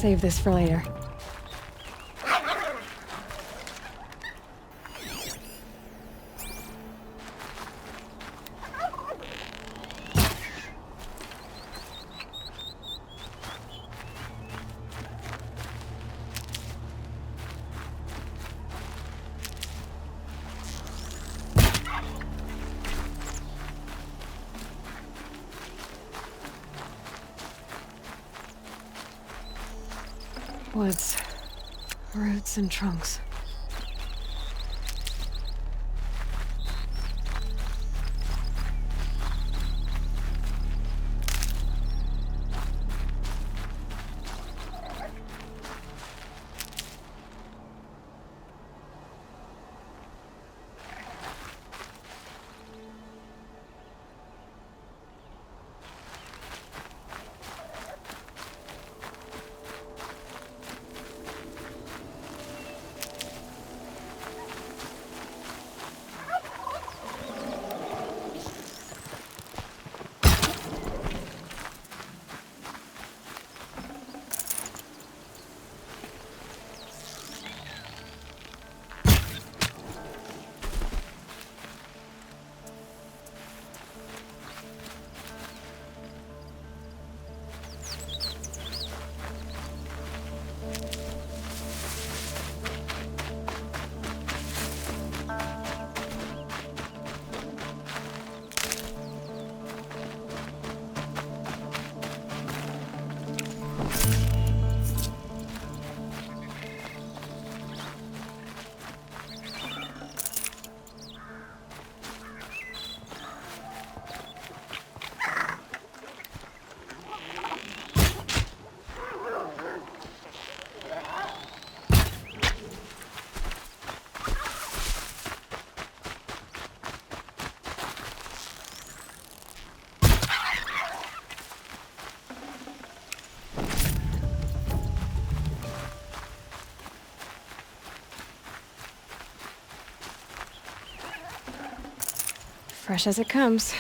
save this for later. Woods, roots and trunks. Fresh as it comes.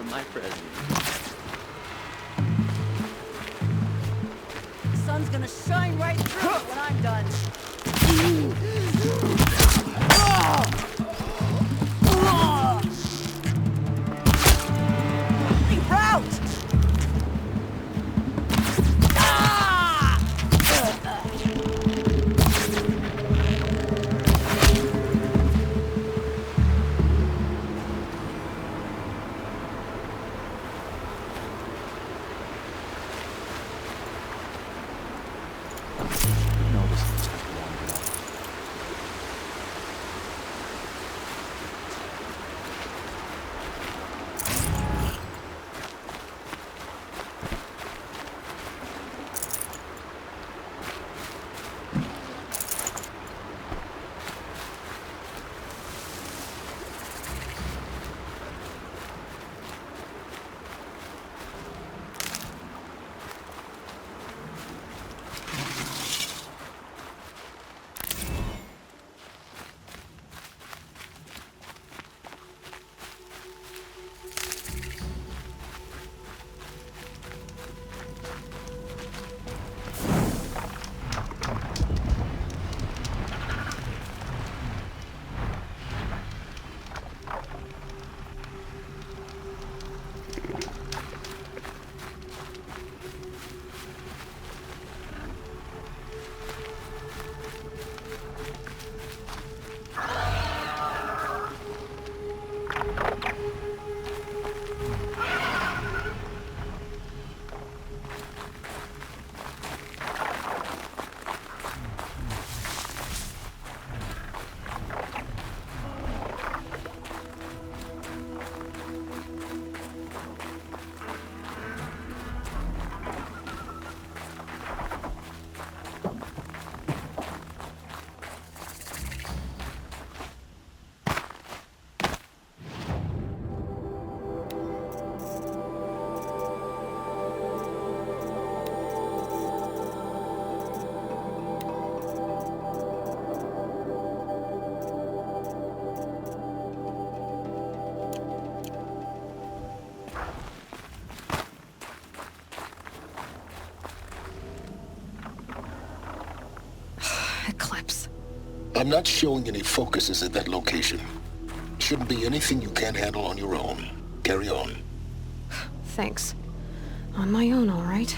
my present. The sun's gonna shine right through it when I'm done. Route! I'm not showing any focuses at that location. Shouldn't be anything you can't handle on your own. Carry on. Thanks. On my own, all right.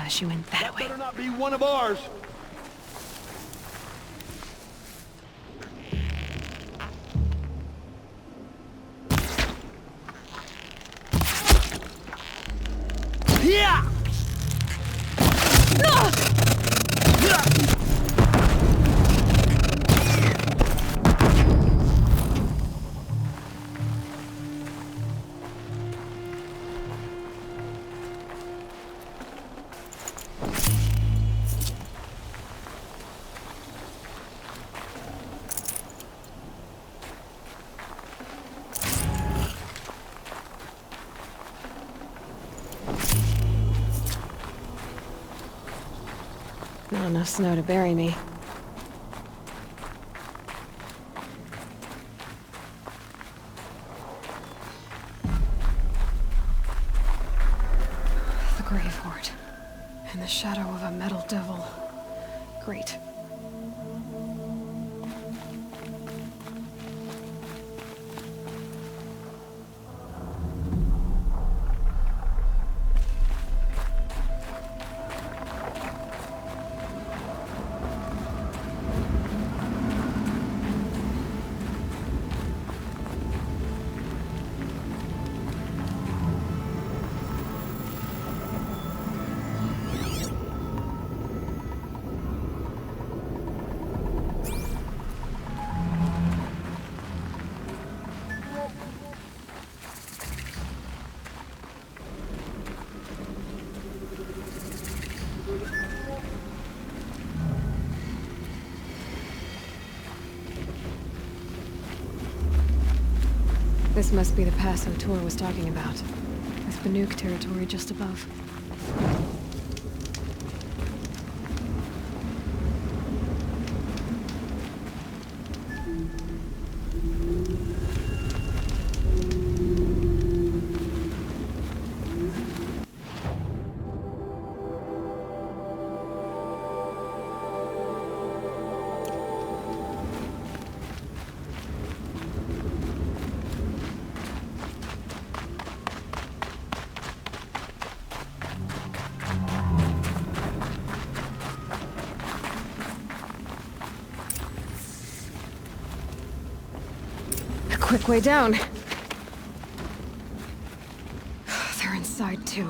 She went that way. Better not be one of ours. Yeah! Not enough snow to bury me. The GRAVE-HOARD. In the shadow of a metal devil. Great. This must be the pass O'Toole was talking about, with Banuk territory just above. Quick way down. They're inside, too.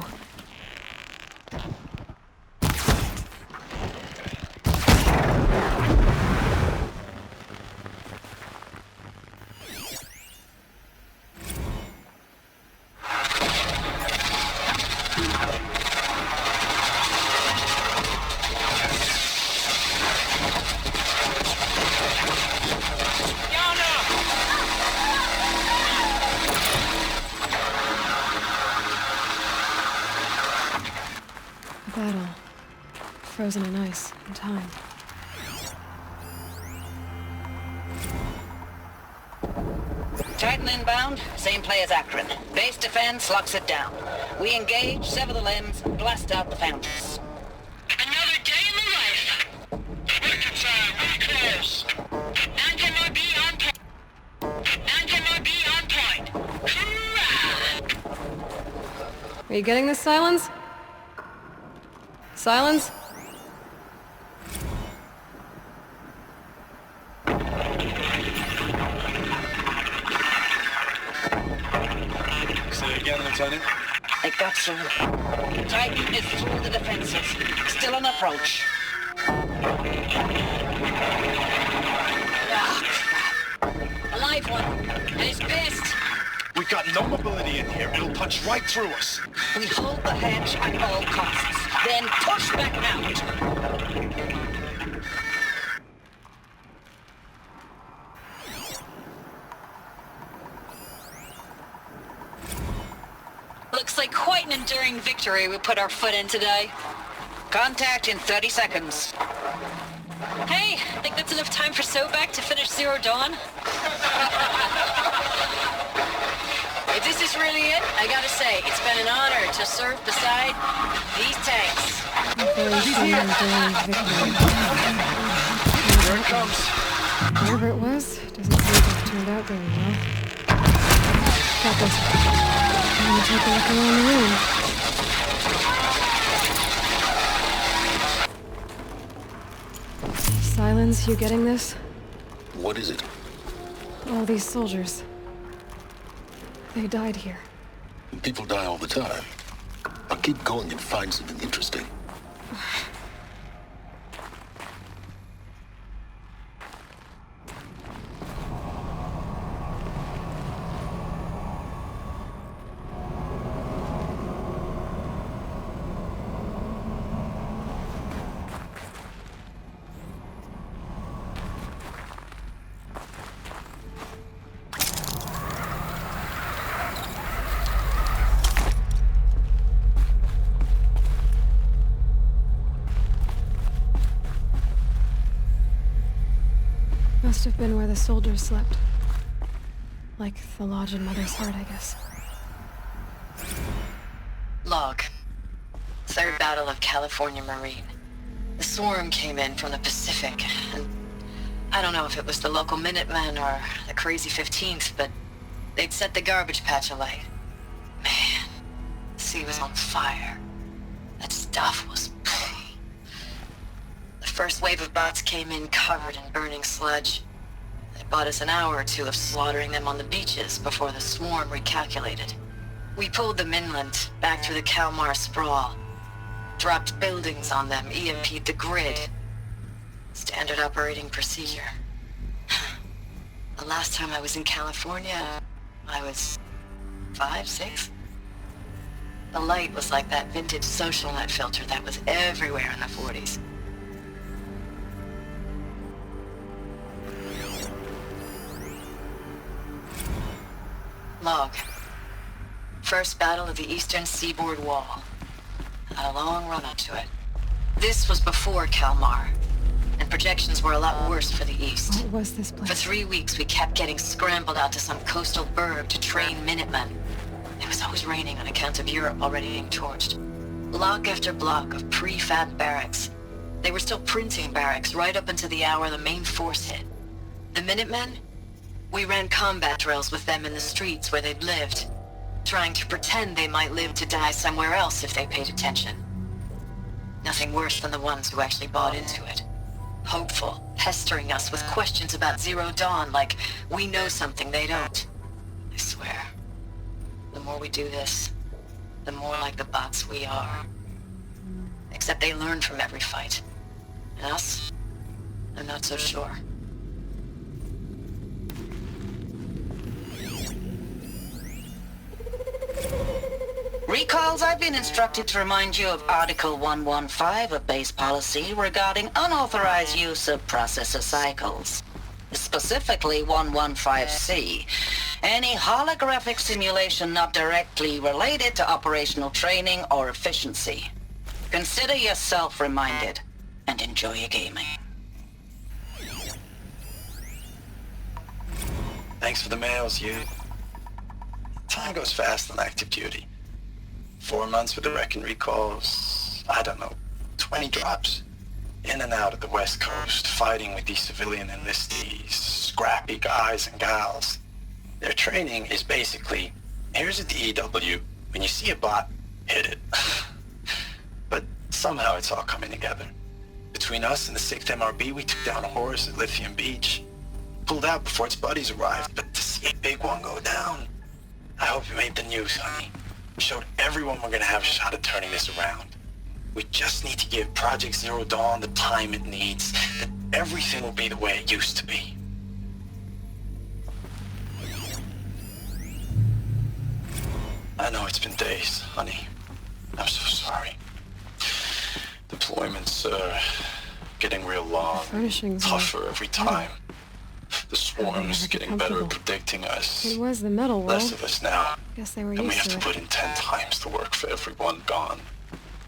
Battle. Frozen in ice and time. Titan inbound, same play as Akron. Base defense locks it down. We engage, sever the limbs, blast out the foundries. Another day in the life. Reconcile, really close. Anti-MRB on point. Anti-MRB on point. Hoorah! Are you getting this, Silence? Silence? Say it again, Lieutenant. It got through. Titan is through the defenses. Still an approach. Ah, crap. A live one. And he's pissed. We've got no mobility in here. It'll punch right through us. We hold the hedge at all costs. Then push back out. Looks like quite an enduring victory we put our foot in today. Contact in 30 seconds. Hey, I think that's enough time for Sobek to finish Zero Dawn. If this is really it, I gotta say, it's been an honor to serve beside these tanks. Here it comes. Whatever it was, doesn't seem to have turned out very well. Got this. I'm gonna take a look around the room. Silence, you getting this? What is it? All these soldiers. They died here. People die all the time. I'll keep going and find something interesting. Must have been where the soldiers slept. Like the lodge in Mother's Heart, I guess. Log. Third Battle of California Marine. The swarm came in from the Pacific, and I don't know if it was the local Minutemen or the crazy 15th, but they'd set the garbage patch alight. Man, the sea was on fire. That stuff was... The first wave of bots came in covered in burning sludge. It bought us an hour or two of slaughtering them on the beaches before the swarm recalculated. We pulled them inland, back through the Kalmar sprawl. Dropped buildings on them, EMP'd the grid. Standard operating procedure. The last time I was in California, I was 5, 6? The light was like that vintage social net filter that was everywhere in the 40s. Log. First battle of the eastern seaboard wall. Had a long run up to it. This was before Kalmar, and projections were a lot worse for the east. What was this For place? 3 weeks, we kept getting scrambled out to some coastal burg to train Minutemen. It was always raining on account of Europe already being torched. Block after block of prefab barracks. They were still printing barracks right up until the hour the main force hit. The Minutemen? We ran combat drills with them in the streets where they'd lived, trying to pretend they might live to die somewhere else if they paid attention. Nothing worse than the ones who actually bought into it. Hopeful, pestering us with questions about Zero Dawn like we know something they don't. I swear, the more we do this, the more like the bots we are. Except they learn from every fight. And us? I'm not so sure. Recalls, I've been instructed to remind you of Article 115 of base policy regarding unauthorized use of processor cycles. Specifically 115C. Any holographic simulation not directly related to operational training or efficiency. Consider yourself reminded, and enjoy your gaming. Thanks for the mails, you. Time goes fast on active duty. 4 months with the Reckon recalls, I don't know, 20 drops. In and out of the West Coast, fighting with these civilian enlistees, scrappy guys and gals. Their training is basically, here's a DEW, when you see a bot, hit it. But somehow it's all coming together. Between us and the 6th MRB, we took down a horse at Lithium Beach. Pulled out before its buddies arrived, but to see a big one go down. I hope you made the news, honey. Showed everyone we're gonna have a shot at turning this around. We just need to give Project Zero Dawn the time it needs, that everything will be the way it used to be. I know it's been days, honey. I'm so sorry. Deployments are getting real long, Furnishings are tougher every time. The swarm's never getting better at comfortable. predicting us. It was the metal world. Less of us now. Guess they were And we used have to to it. put in 10 times the work for everyone gone.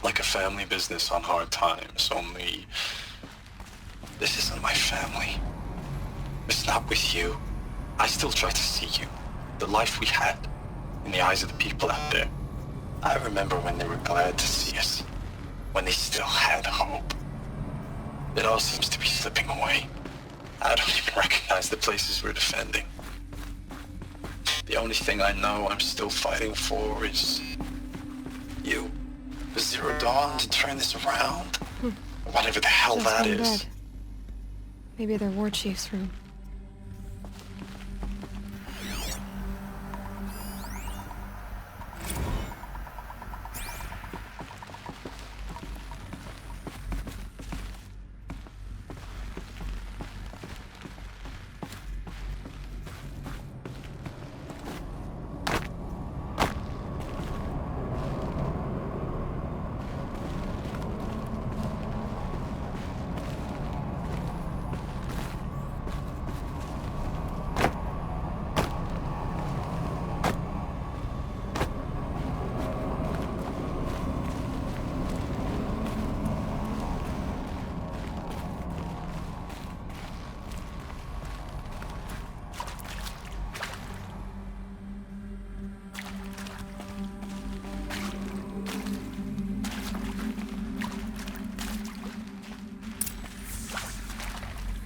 Like a family business on hard times, only... This isn't my family. It's not with you. I still try to see you. The life we had. In the eyes of the people out there. I remember when they were glad to see us. When they still had hope. It all seems to be slipping away. I don't even recognize the places we're defending. The only thing I know I'm still fighting for is... you. The Zero Dawn to turn this around. Whatever the hell Just that gone is. dead. Maybe their war chief's room.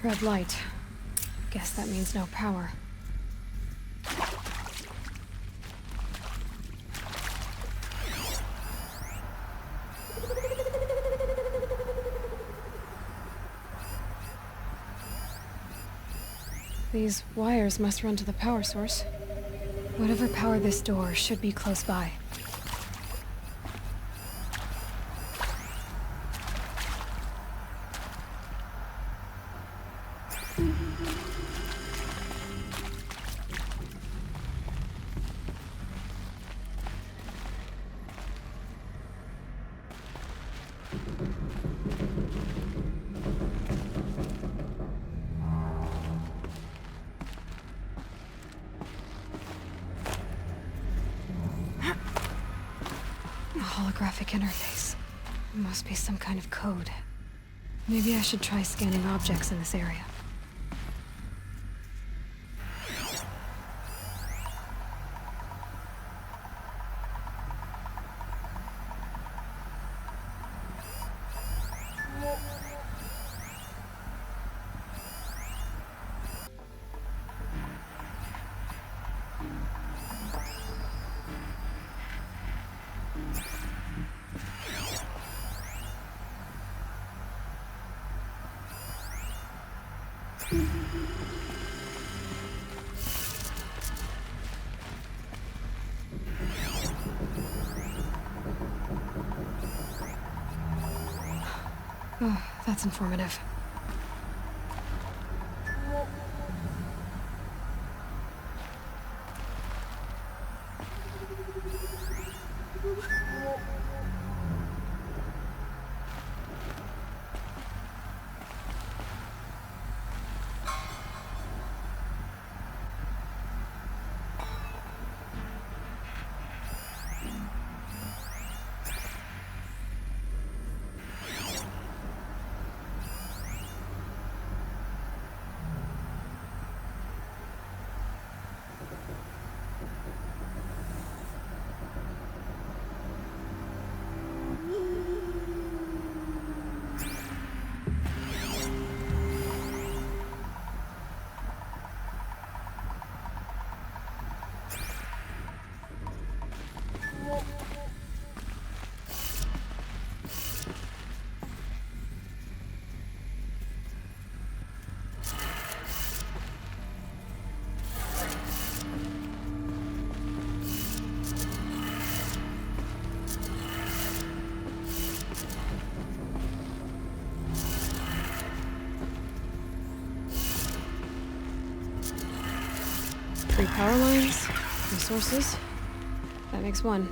Red light. Guess that means no power. These wires must run to the power source. Whatever powered this door should be close by. holographic interface. It must be some kind of code. Maybe I should try scanning objects in this area. Oh, that's informative. Three power lines, resources. That makes one.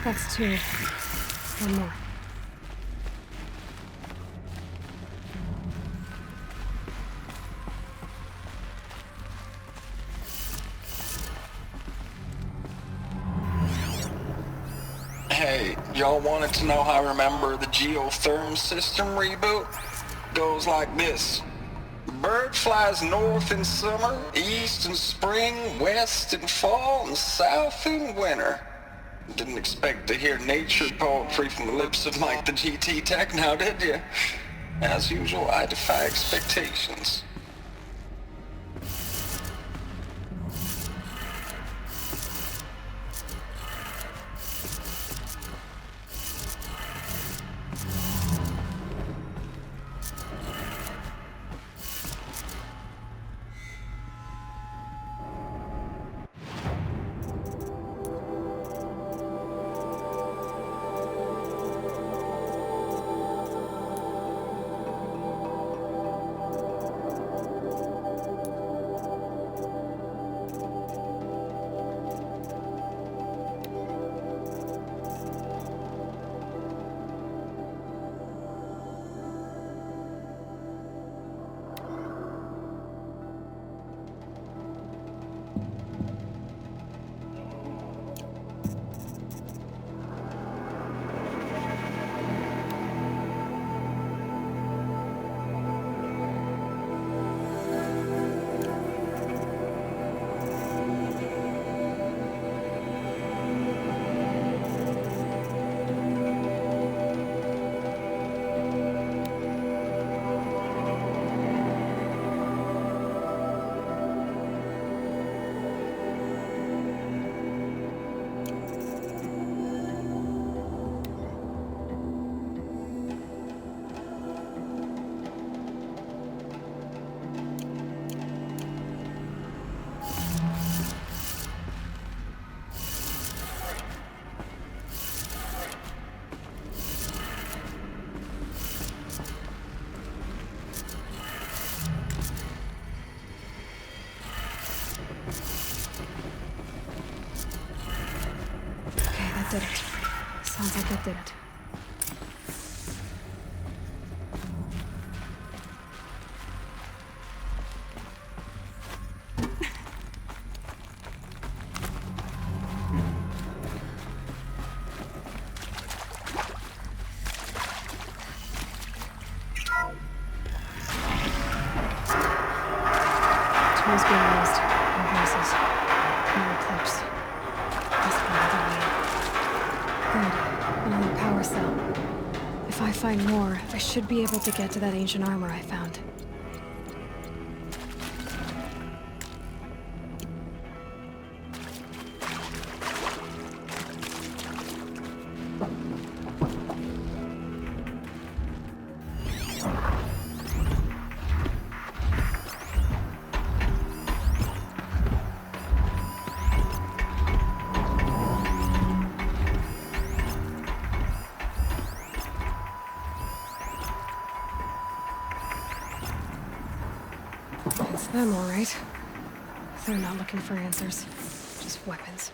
That's two. One more. Hey, y'all wanted to know how I remember the geotherm system reboot? Goes like this. Bird flies north in summer, east in spring, west in fall, and south in winter. Didn't expect to hear nature poetry from the lips of Mike the GT Tech now, did you? As usual, I defy expectations. did it. Sounds like it did it. Tools being used. No voices. No eclipse. Must be another way. Good. Another power cell. If I find more, I should be able to get to that ancient armor I found. It's them, all right. They're not looking for answers, just weapons.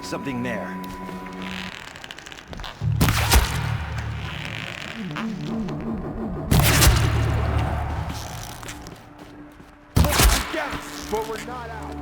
Something there. But we're not out.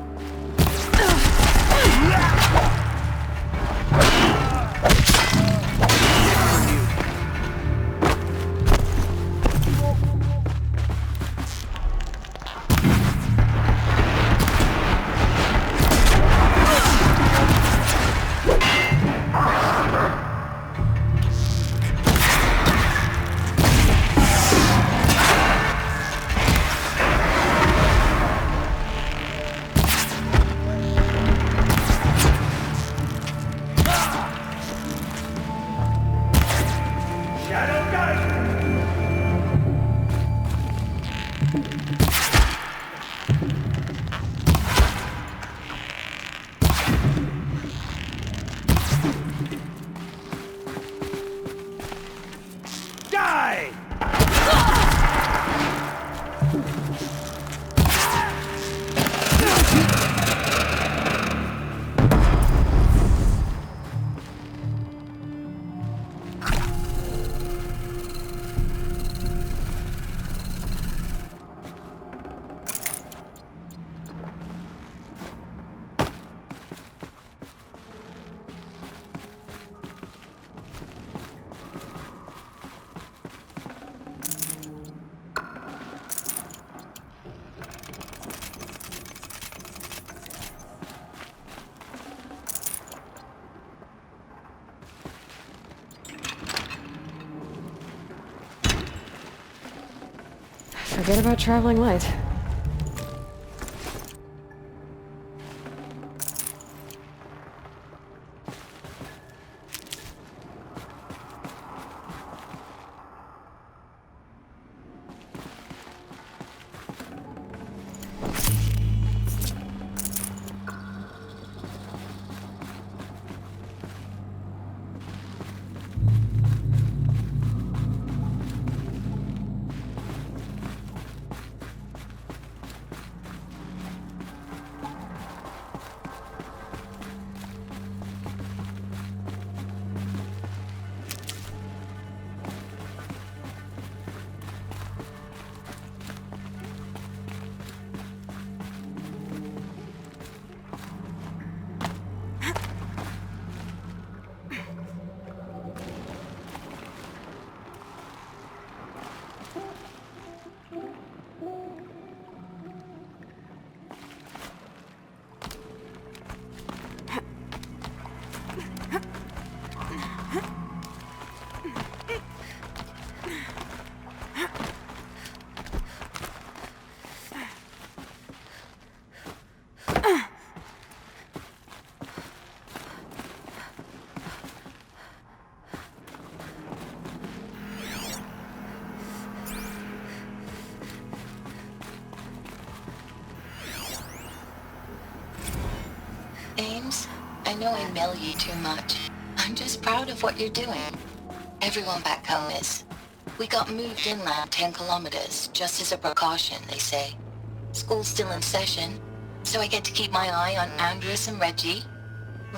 Forget about traveling light. know I mail you too much. I'm just proud of what you're doing. Everyone back home is. We got moved inland 10 kilometers, just as a precaution, they say. School's still in session, so I get to keep my eye on Andres and Reggie.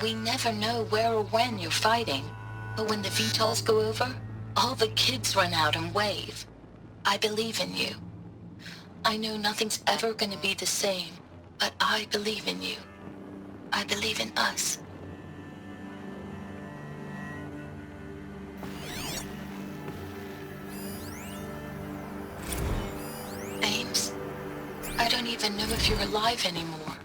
We never know where or when you're fighting, but when the VTOLs go over, all the kids run out and wave. I believe in you. I know nothing's ever gonna be the same, but I believe in you. I believe in us. Ames, I don't even know if you're alive anymore.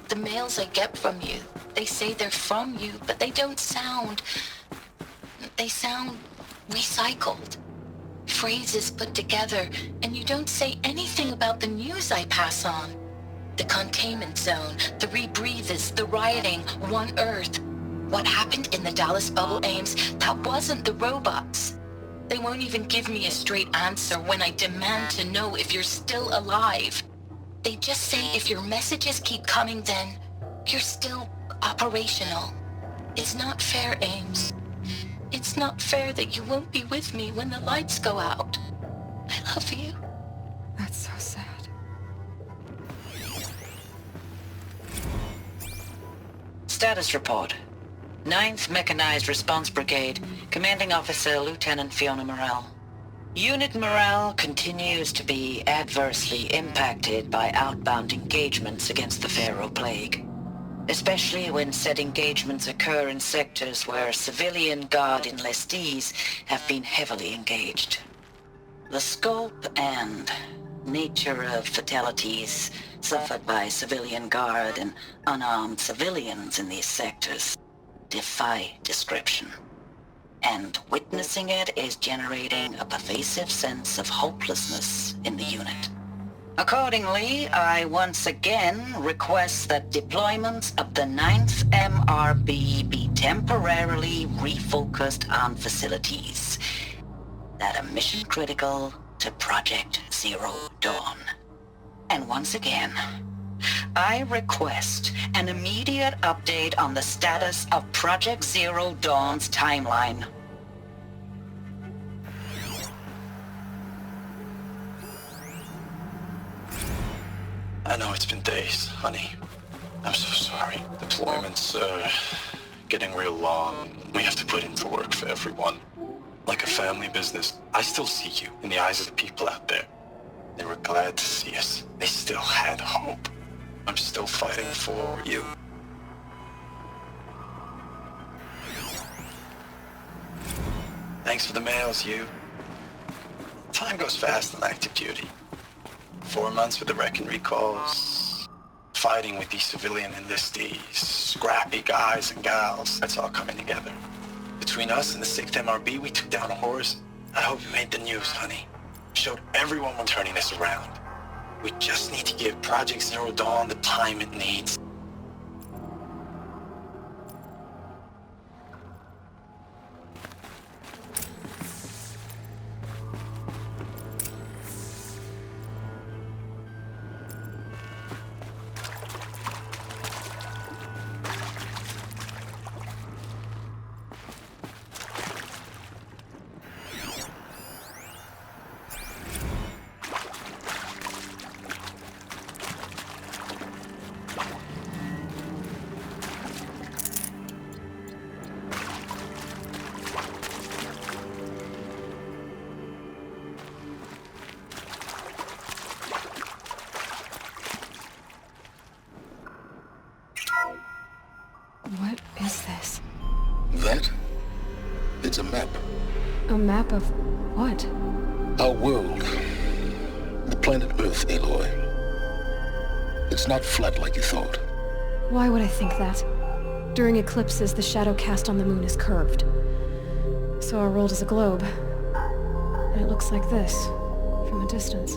The mails I get from you, they say they're from you, but they don't sound... They sound recycled. Phrases put together, and you don't say anything about the news I pass on. The containment zone, the rebreathers, the rioting, One Earth. What happened in the Dallas bubble, Ames, that wasn't the robots. They won't even give me a straight answer when I demand to know if you're still alive. They just say if your messages keep coming, then you're still operational. It's not fair, Ames. It's not fair that you won't be with me when the lights go out. I love you. That's so sad. Status report. 9th Mechanized Response Brigade, Commanding Officer Lieutenant Fiona Morrell. Unit morale continues to be adversely impacted by outbound engagements against the Pharaoh Plague, especially when said engagements occur in sectors where civilian guard enlistees have been heavily engaged. The scope and nature of fatalities suffered by civilian guard and unarmed civilians in these sectors defy description. And witnessing it is generating a pervasive sense of hopelessness in the unit. Accordingly, I once again request that deployments of the 9th MRB be temporarily refocused on facilities that are mission critical to Project Zero Dawn. And once again, I request an immediate update on the status of Project Zero Dawn's timeline. I know it's been days, honey. I'm so sorry. Deployments are getting real long. We have to put in the work for everyone. Like a family business. I still see you in the eyes of the people out there. They were glad to see us. They still had hope. I'm still fighting for you. Thanks for the mails, you. Time goes fast on active duty. 4 months with the wreck and recalls. Fighting with these civilian enlistees. Scrappy guys and gals. That's all coming together. Between us and the 6th MRB, we took down a horse. I hope you made the news, honey. Showed everyone we're turning this around. We just need to give Project Zero Dawn the time it needs. What is this? That? It's a map. A map of what? Our world. The planet Earth, Aloy. It's not flat like you thought. Why would I think that? During eclipses, the shadow cast on the moon is curved. So our world is a globe. And it looks like this, from a distance.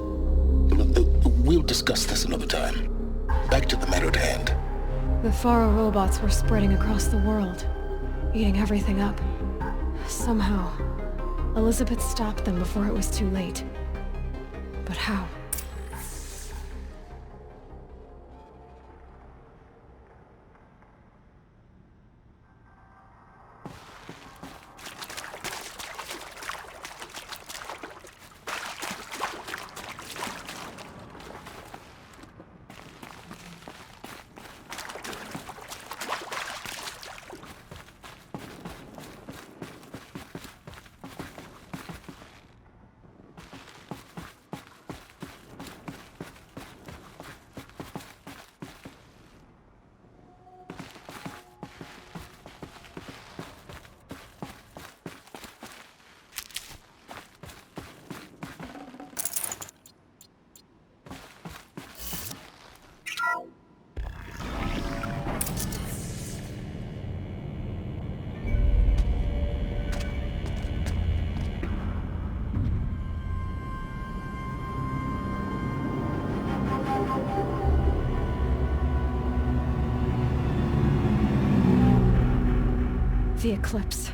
We'll discuss this another time. Back to the matter at hand. The Faro robots were spreading across the world, eating everything up. Somehow, Elizabeth stopped them before it was too late. But how? The eclipse.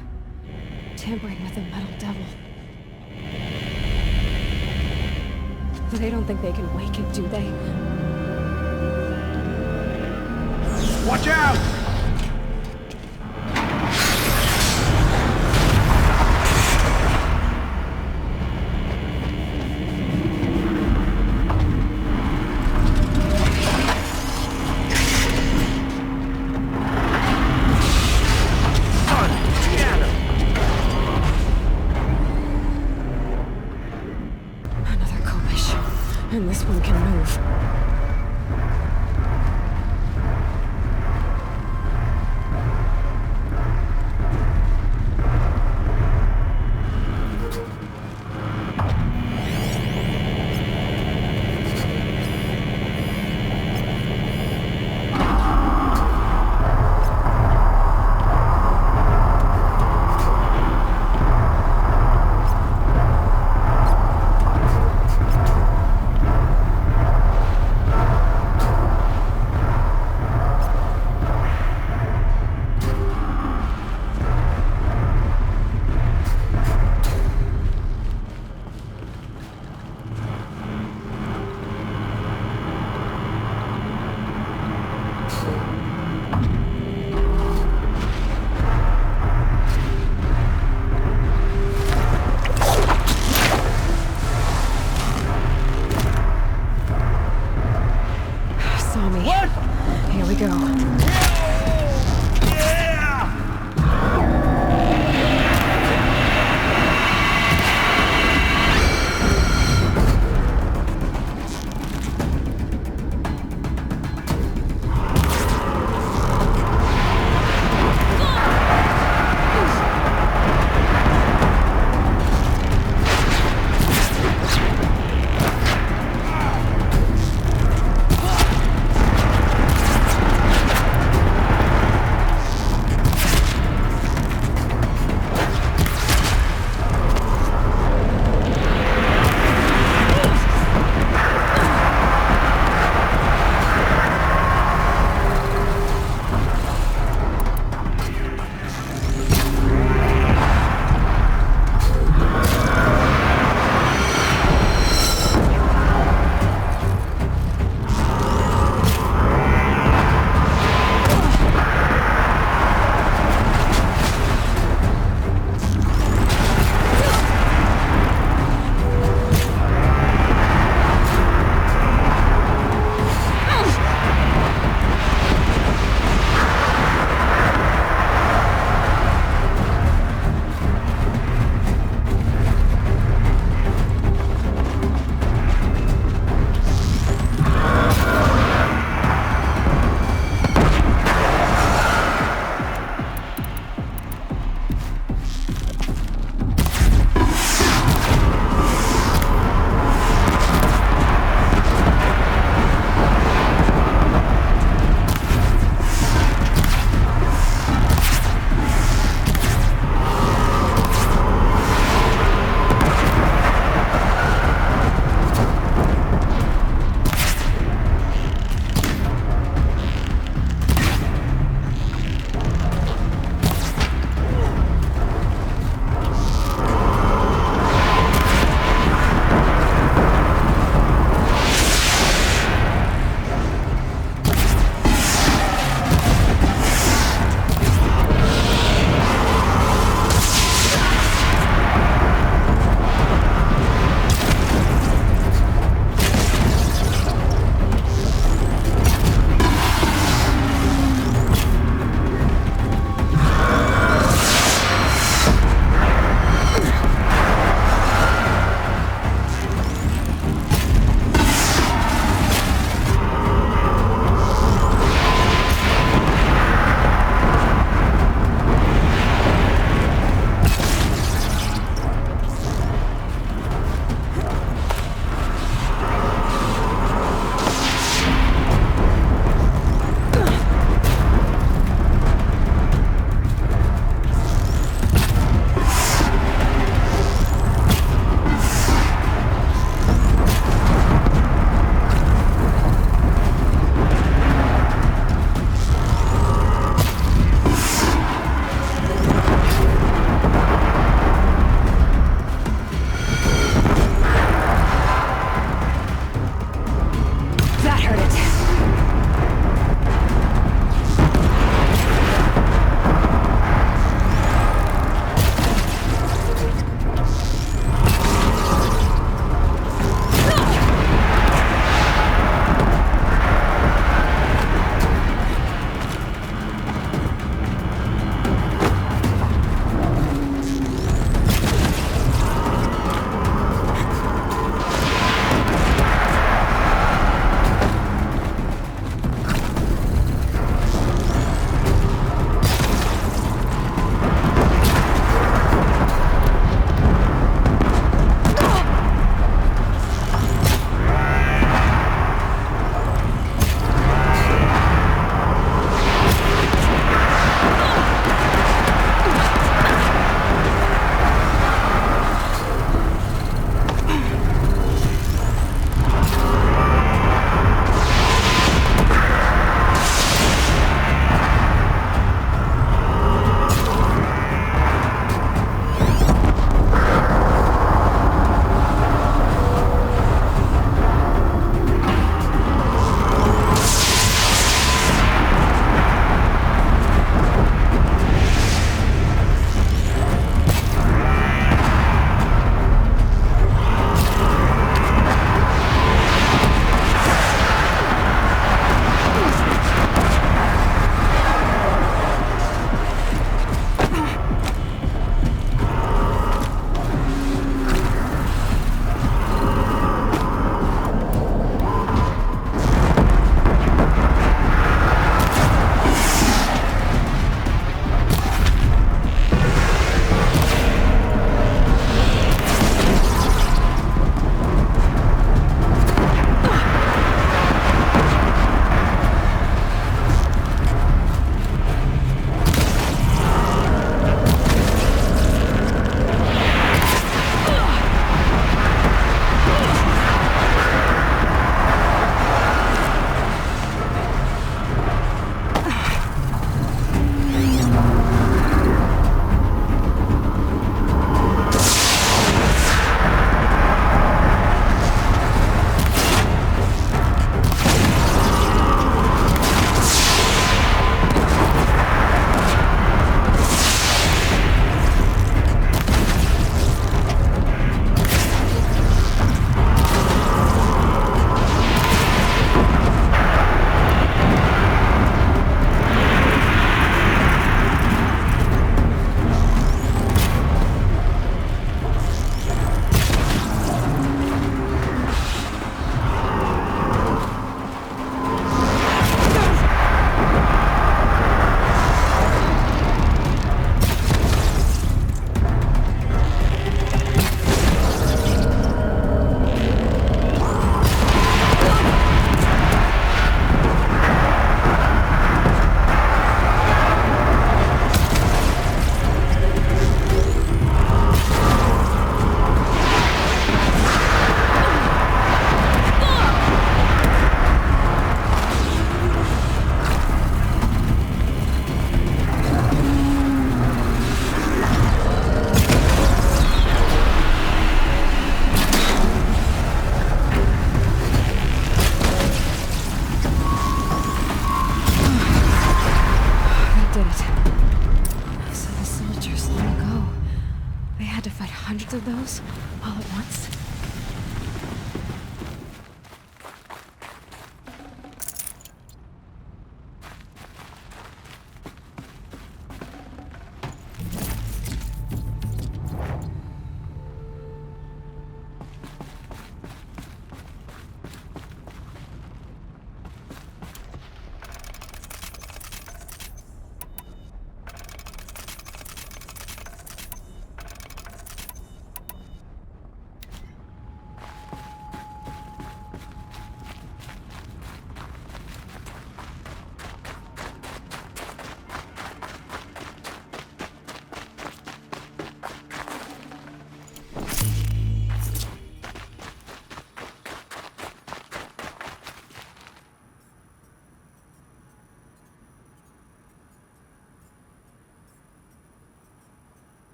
Tampering with the metal devil. They don't think they can wake it, do they? Watch out! And this one can move.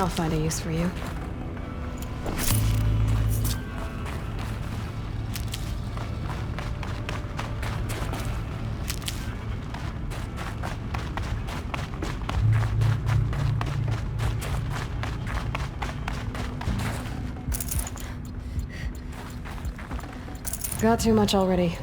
I'll find a use for you. Got too much already.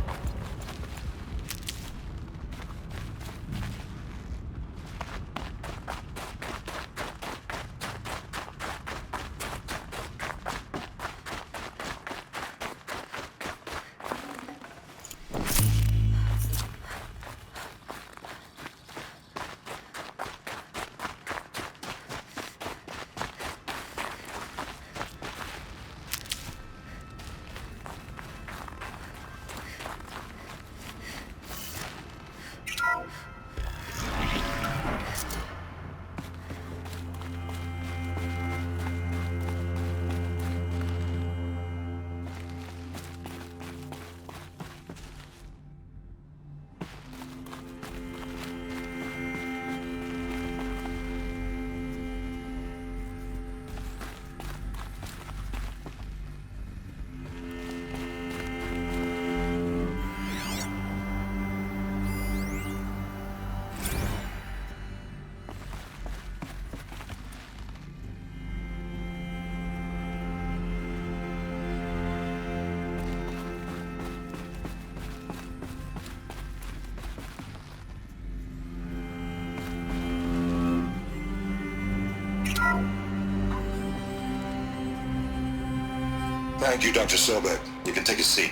Thank you, Dr. Sobek. You can take a seat.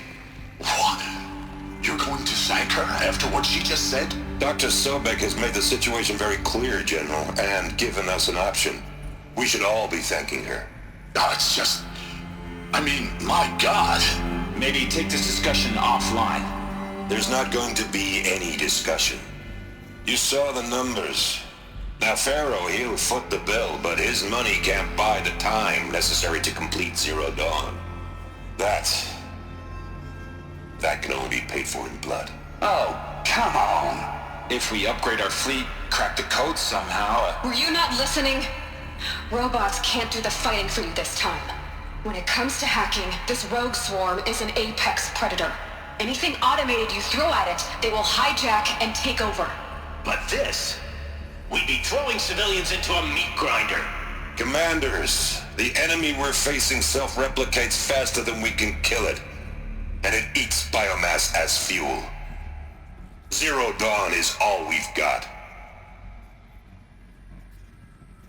What? You're going to thank her after what she just said? Dr. Sobek has made the situation very clear, General, and given us an option. We should all be thanking her. No, it's just... I mean, my God. Maybe take this discussion offline. There's not going to be any discussion. You saw the numbers. Now, Pharaoh, he'll foot the bill, but his money can't buy the time necessary to complete Zero Dawn. That can only be paid for in blood. Oh, come on. If we upgrade our fleet, crack the code somehow... Were you not listening? Robots can't do the fighting for you this time. When it comes to hacking, this rogue swarm is an apex predator. Anything automated you throw at it, they will hijack and take over. But this... We'd be throwing civilians into a meat grinder. Commanders, the enemy we're facing self-replicates faster than we can kill it. And it eats biomass as fuel. Zero Dawn is all we've got.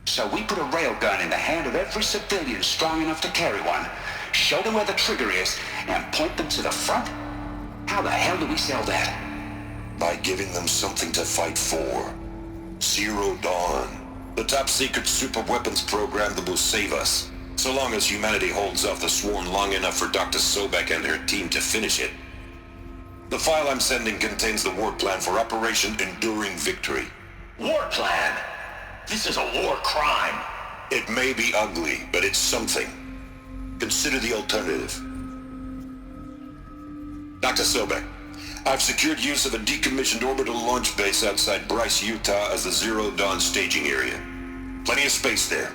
So we put a railgun in the hand of every civilian strong enough to carry one, show them where the trigger is, and point them to the front? How the hell do we sell that? By giving them something to fight for. Zero Dawn. The top-secret super-weapons program that will save us. So long as humanity holds off the swarm long enough for Dr. Sobek and her team to finish it. The file I'm sending contains the war plan for Operation Enduring Victory. War plan? This is a war crime. It may be ugly, but it's something. Consider the alternative. Dr. Sobek, I've secured use of a decommissioned orbital launch base outside Bryce, Utah as the Zero Dawn staging area. Plenty of space there.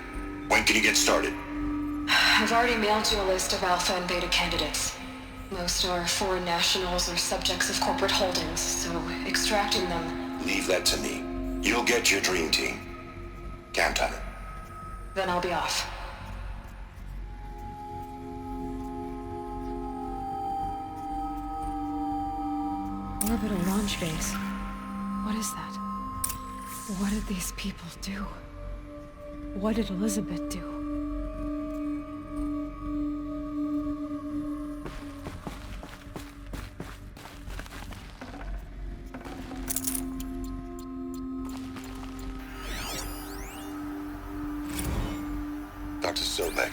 When can you get started? I've already mailed you a list of Alpha and Beta candidates. Most are foreign nationals or subjects of corporate holdings, so extracting them... Leave that to me. You'll get your dream team. Count on it. Then I'll be off. Orbital launch base. What is that? What did these people do? What did Elizabeth do? Dr. Sobek,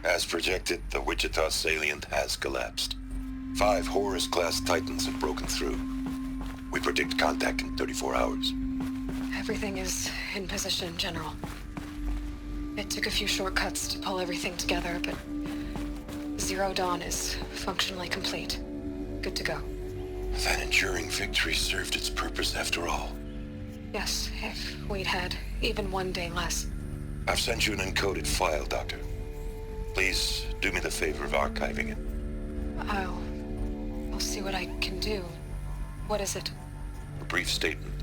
as projected, the Wichita salient has collapsed. 5 Horus-class Titans have broken through. We predict contact in 34 hours. Everything is in position, General. It took a few shortcuts to pull everything together, but Zero Dawn is functionally complete. Good to go. That enduring victory served its purpose after all. Yes, if we'd had even one day less. I've sent you an encoded file, Doctor. Please do me the favor of archiving it. I'll see what I can do. What is it? A brief statement.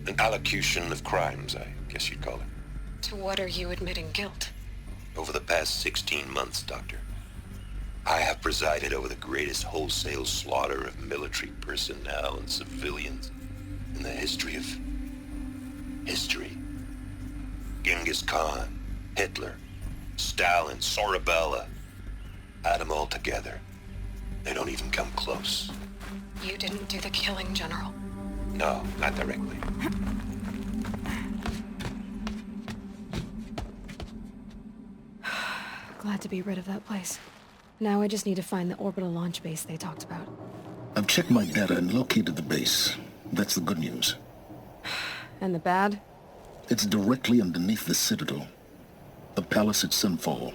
An allocution of crimes, I guess you'd call it. To what are you admitting guilt? Over the past 16 months, Doctor, I have presided over the greatest wholesale slaughter of military personnel and civilians in the history of history. Genghis Khan, Hitler, Stalin, Sorabella. Add them all together. They don't even come close. You didn't do the killing, General. No, not directly. Glad to be rid of that place. Now I just need to find the orbital launch base they talked about. I've checked my data and located the base. That's the good news. And the bad? It's directly underneath the Citadel. The palace at Sunfall.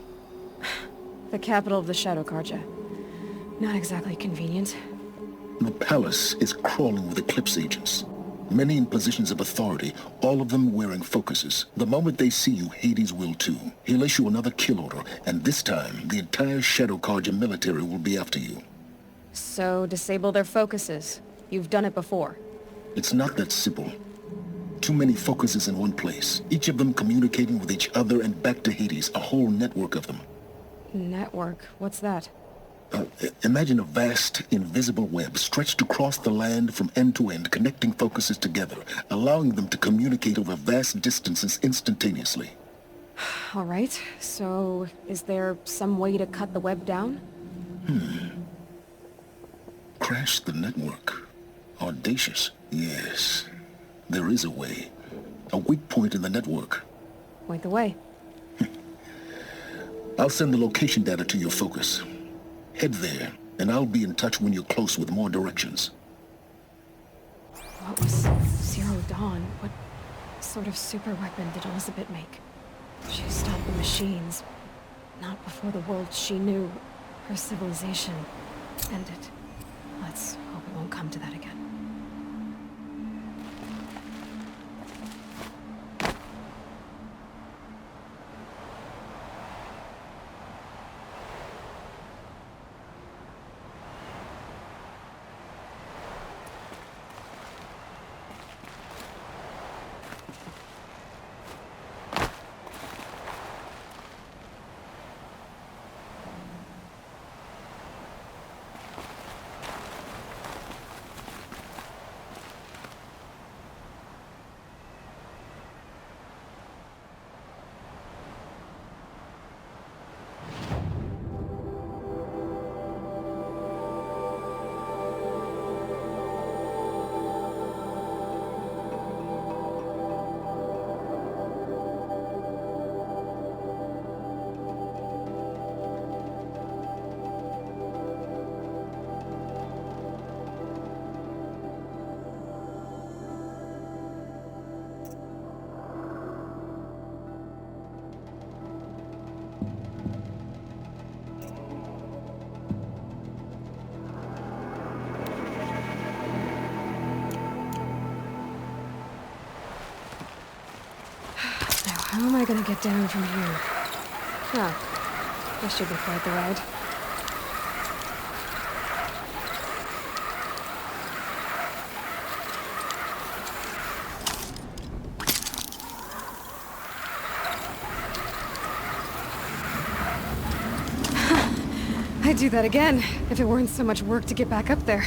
The capital of the Shadow Carja. Not exactly convenient. The palace is crawling with Eclipse agents. Many in positions of authority, all of them wearing focuses. The moment they see you, Hades will too. He'll issue another kill order, and this time, the entire Shadow Carja military will be after you. So, disable their focuses. You've done it before. It's not that simple. Too many focuses in one place, each of them communicating with each other and back to Hades, a whole network of them. Network? What's that? Imagine a vast, invisible web stretched across the land from end to end, connecting focuses together, allowing them to communicate over vast distances instantaneously. All right, so is there some way to cut the web down? Crash the network. Audacious. Yes, there is a way. A weak point in the network. Point the way. I'll send the location data to your focus. Head there, and I'll be in touch when you're close with more directions. What was Zero Dawn? What sort of super weapon did Elizabeth make? She stopped the machines. Not before the world she knew, her civilization, ended. Let's hope it won't come to that again. How am I gonna get down from here? This should be quite the ride. I'd do that again, if it weren't so much work to get back up there.